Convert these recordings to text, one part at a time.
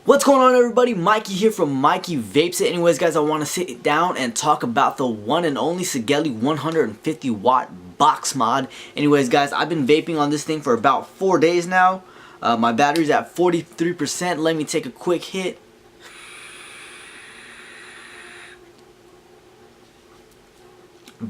What's going on, everybody? Mikey here from Mikey Vapes It. Anyways, guys, I want to sit down and talk about the one and only Sigelei 150 watt box mod. Anyways, guys, I've been vaping on this thing for about 4 days now. My battery's at 43%. Let me take a quick hit.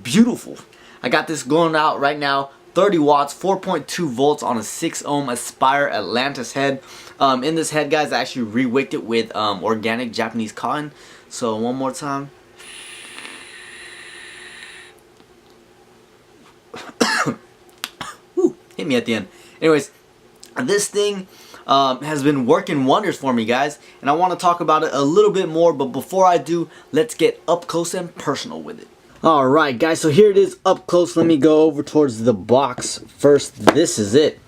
Beautiful. I got this going out right now. 30 watts, 4.2 volts on a 6 ohm Aspire Atlantis head. In this head, guys, I actually re-wicked it with organic Japanese cotton. So one more time. Woo, hit me at the end. Anyways, this thing has been working wonders for me, guys, and I want to talk about it a little bit more, but before I do, let's get up close and personal with it. Alright, guys, so here it is up close. Let me go over towards the box first. This is it.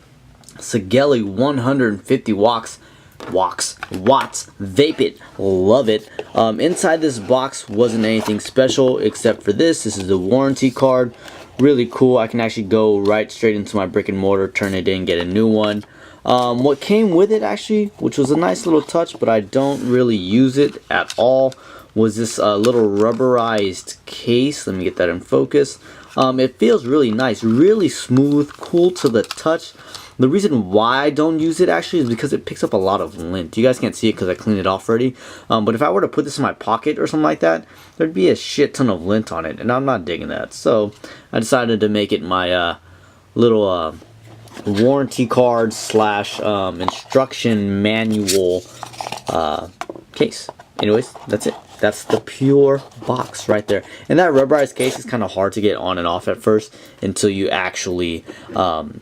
Sigelei 150 watts. Vape it. Love it. Inside this box wasn't anything special except for this. This is the warranty card. Really cool. I can actually go right straight into my brick and mortar, turn it in, get a new one. What came with it, actually, which was a nice little touch, but I don't really use it at all, was this little rubberized case. Let me get that in focus. It feels really nice, really smooth, cool to the touch. The reason why I don't use it actually is because it picks up a lot of lint. You guys can't see it because I cleaned it off already. But if I were to put this in my pocket or something like that, there'd be a shit ton of lint on it, and I'm not digging that. So I decided to make it my little warranty card slash instruction manual case. Anyways, that's it. That's the pure box right there. And that rubberized case is kind of hard to get on and off at first until you actually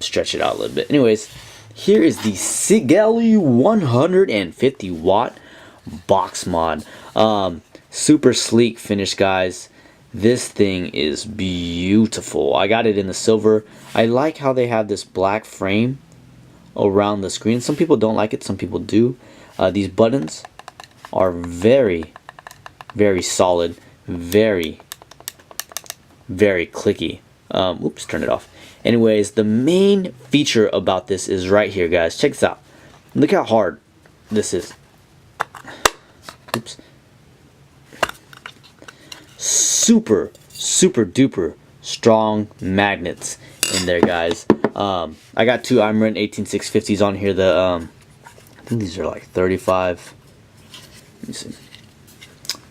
stretch it out a little bit. Anyways, here is the Sigelei 150 watt box mod. Super sleek finish, guys. This thing is beautiful. I got it in the silver. I like how they have this black frame around the screen. Some people don't like it, some people do. These buttons are very solid, very clicky. Oops, turn it off. Anyways, the main feature about this is right here, guys. Check this out. Look how hard this is. Oops. Super duper strong magnets in there, guys. I got two Imran 18650s on here. The I think these are like 35. Let me see.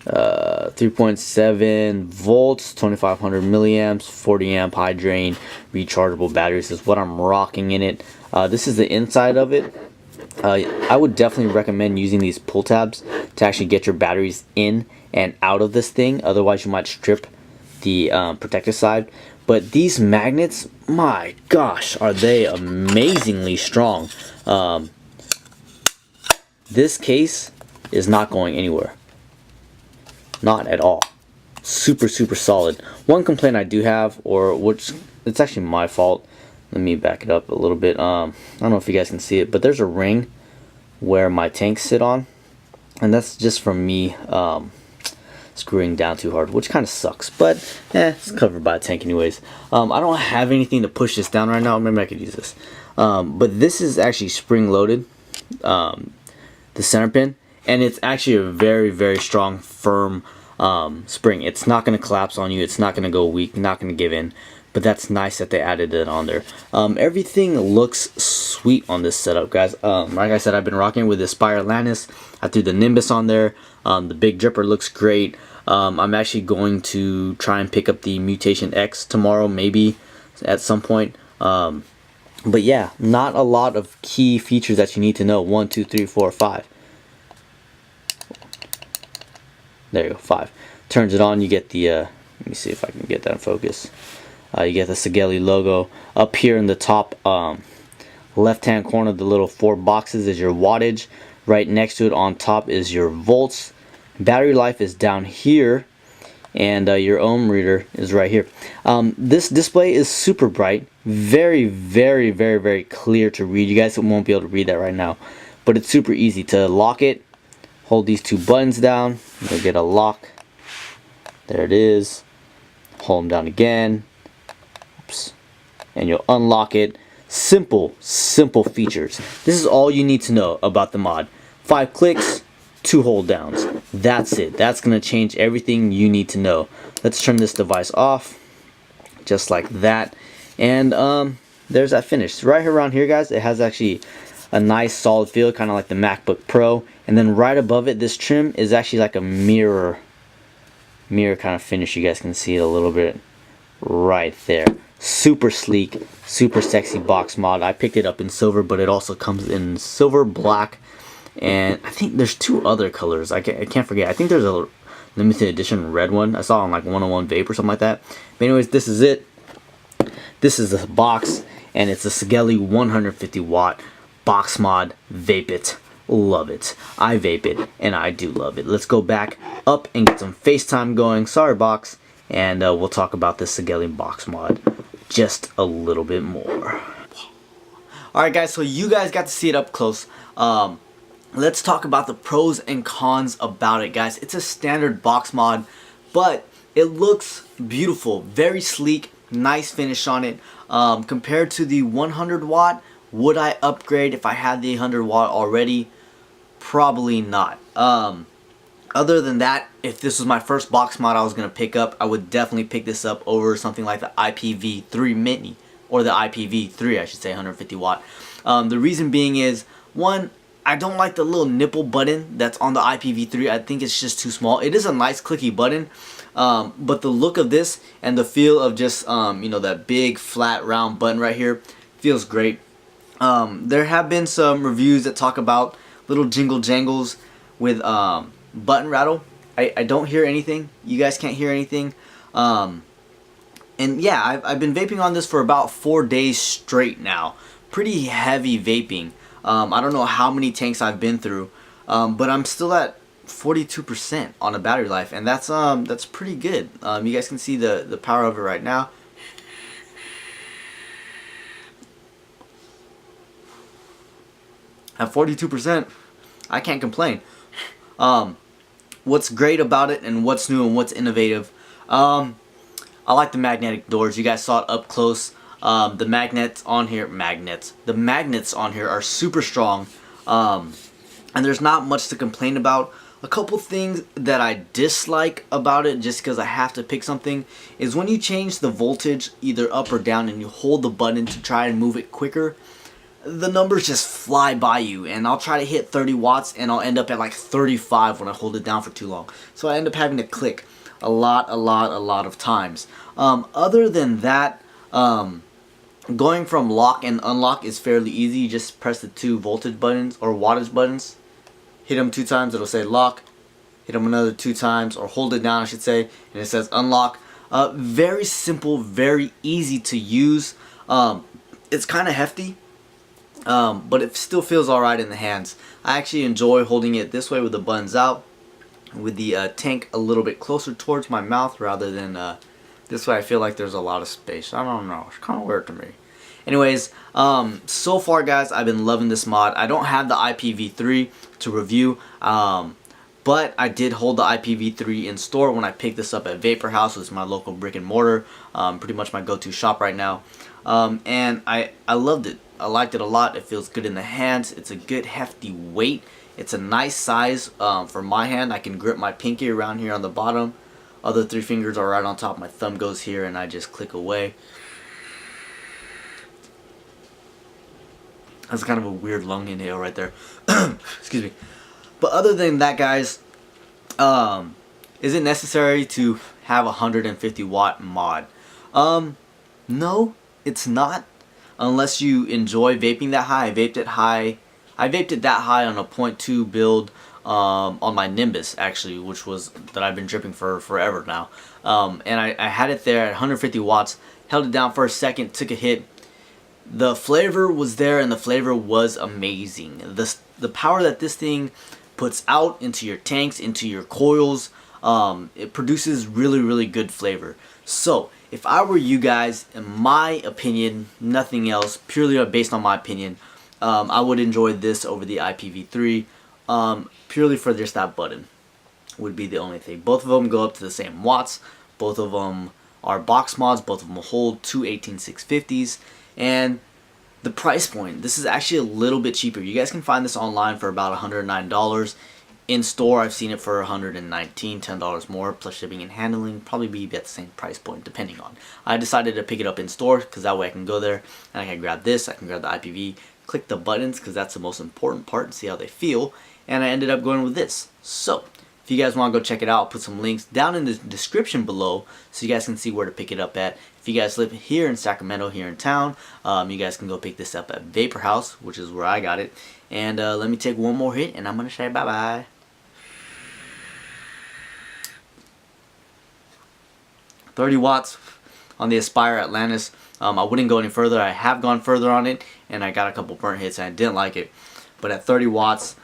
3.7 volts, 2500 milliamps, 40 amp high drain rechargeable batteries is what I'm rocking in it. This is the inside of it. I would definitely recommend using these pull tabs to actually get your batteries in and out of this thing. Otherwise you might strip the protective side. But these magnets, my gosh, are they amazingly strong. This case is not going anywhere. Not at all. Super solid. One complaint I do have, or which it's actually my fault. Let me back it up a little bit. I don't know if you guys can see it, but there's a ring where my tanks sit on, and that's just from me screwing down too hard, which kind of sucks, but it's covered by a tank anyways. I don't have anything to push this down right now. Maybe I could use this, but this is actually spring loaded, the center pin, and it's actually a very strong, firm spring. It's not going to collapse on you. It's not going to go weak, not going to give in. But that's nice that they added it on there. Everything looks sweet on this setup, guys. Like I said, I've been rocking with the Aspire Atlantis. I threw the Nimbus on there. The Big Dripper looks great. I'm actually going to try and pick up the Mutation X tomorrow, maybe at some point. But yeah, not a lot of key features that you need to know. 1, 2, 3, 4, 5. There you go, 5. Turns it on, you get the, let me see if I can get that in focus. You get the Sigelei logo. Up here in the top left-hand corner, the little 4 boxes is your wattage. Right next to it on top is your volts. Battery life is down here, and your ohm reader is right here. This display is super bright, very clear to read. You guys won't be able to read that right now, but it's super easy to lock it. Hold these 2 buttons down, you'll get a lock. There it is. Hold them down again. Oops. And you'll unlock it. Simple features. This is all you need to know about the mod. 5 clicks, 2 hold downs. That's it. That's gonna change everything you need to know. Let's turn this device off, just like that, and there's that finish. Right around here, guys, it has actually a nice solid feel, kind of like the MacBook Pro. And then right above it, this trim is actually like a mirror kind of finish. You guys can see it a little bit right there. Super sleek, super sexy box mod. I picked it up in silver, but it also comes in silver, black, and I think there's 2 other colors. I can't forget. I think there's a limited edition red one I saw on like 101 Vape or something like that. But anyways, this is it. This is the box, and it's a Sigelei 150 watt box mod. Vape it, love it. I vape it, and I do love it. Let's go back up and get some FaceTime going. Sorry, box. And we'll talk about this Sigelei box mod just a little bit more. Alright guys, so you guys got to see it up close. Let's talk about the pros and cons about it, guys. It's a standard box mod, but it looks beautiful, very sleek, nice finish on it. Compared to the 100 watt, would I upgrade if I had the 100 watt already? Probably not. Other than that, if this was my first box mod I was going to pick up, I would definitely pick this up over something like the IPv3 Mini, or the IPv3 I should say, 150 watt. The reason being is, one, I don't like the little nipple button that's on the IPv3. I think it's just too small. It is a nice clicky button, but the look of this and the feel of just you know, that big flat round button right here feels great. There have been some reviews that talk about little jingle jangles with button rattle. I don't hear anything. You guys can't hear anything. And yeah, I've been vaping on this for about 4 days straight now. Pretty heavy vaping. I don't know how many tanks I've been through, but I'm still at 42% on a battery life, and that's pretty good. You guys can see the power of it right now. At 42%, I can't complain. What's great about it and what's new and what's innovative, I like the magnetic doors. You guys saw it up close. The magnets on here are super strong, and there's not much to complain about. A couple things that I dislike about it, just because I have to pick something, is when you change the voltage either up or down and you hold the button to try and move it quicker, the numbers just fly by you, and I'll try to hit 30 watts and I'll end up at like 35 when I hold it down for too long. So I end up having to click a lot of times. Other than that, going from lock and unlock is fairly easy. You just press the 2 voltage buttons or wattage buttons, hit them 2 times, it'll say lock, hit them another 2 times, or hold it down I should say, and it says unlock. Very simple, very easy to use. It's kind of hefty, but it still feels alright in the hands. I actually enjoy holding it this way with the buttons out, with the tank a little bit closer towards my mouth rather than this way. I feel like there's a lot of space. I don't know, it's kind of weird to me. Anyways, so far guys, I've been loving this mod. I don't have the IPv3 to review, but I did hold the IPv3 in store when I picked this up at Vapor House, which is my local brick and mortar, pretty much my go-to shop right now. And I loved it. I liked it a lot. It feels good in the hands. It's a good hefty weight. It's a nice size for my hand. I can grip my pinky around here on the bottom. Other 3 fingers are right on top. My thumb goes here and I just click away. That's kind of a weird lung inhale right there. Excuse me. But other than that, guys, is it necessary to have a 150 watt mod? No, it's not. Unless you enjoy vaping that high. I vaped it that high on a 0.2 build on my Nimbus, actually, which was that I've been dripping for forever now. And I had it there at 150 watts, held it down for a second, took a hit. The flavor was there, and the flavor was amazing. The power that this thing puts out into your tanks, into your coils, it produces really good flavor. So if I were you guys, in my opinion, nothing else, purely based on my opinion, I would enjoy this over the IPv3, purely for just that button would be the only thing. Both of them go up to the same watts. Both of them are box mods. Both of them hold 2 18650s. And the price point, this is actually a little bit cheaper. You guys can find this online for about $109. In store, I've seen it for $119, $10 more, plus shipping and handling, probably be at the same price point, depending on. I decided to pick it up in store, because that way I can go there, and I can grab this, I can grab the IPV, click the buttons, because that's the most important part, and see how they feel, and I ended up going with this. So, if you guys want to go check it out, I'll put some links down in the description below, so you guys can see where to pick it up at. If you guys live here in Sacramento, here in town, you guys can go pick this up at Vapor House, which is where I got it. And let me take one more hit, and I'm going to say bye-bye. 30 watts on the Aspire Atlantis. I wouldn't go any further. I have gone further on it, and I got a couple burnt hits, and I didn't like it. But at 30 watts,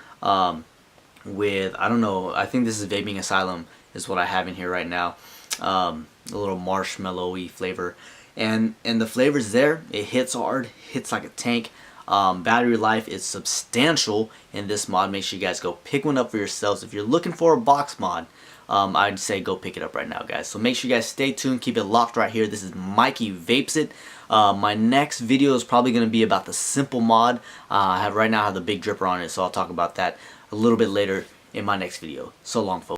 with, I don't know, I think this is Vaping Asylum is what I have in here right now. A little marshmallowy flavor. And the flavor's there. It hits hard, hits like a tank. Battery life is substantial in this mod. Make sure you guys go pick one up for yourselves. If you're looking for a box mod, I'd say go pick it up right now, guys. So make sure you guys stay tuned. Keep it locked right here. This is Mikey Vapes It. My next video is probably going to be about the simple mod. I have right now have the big dripper on it, so I'll talk about that a little bit later in my next video. So long, folks.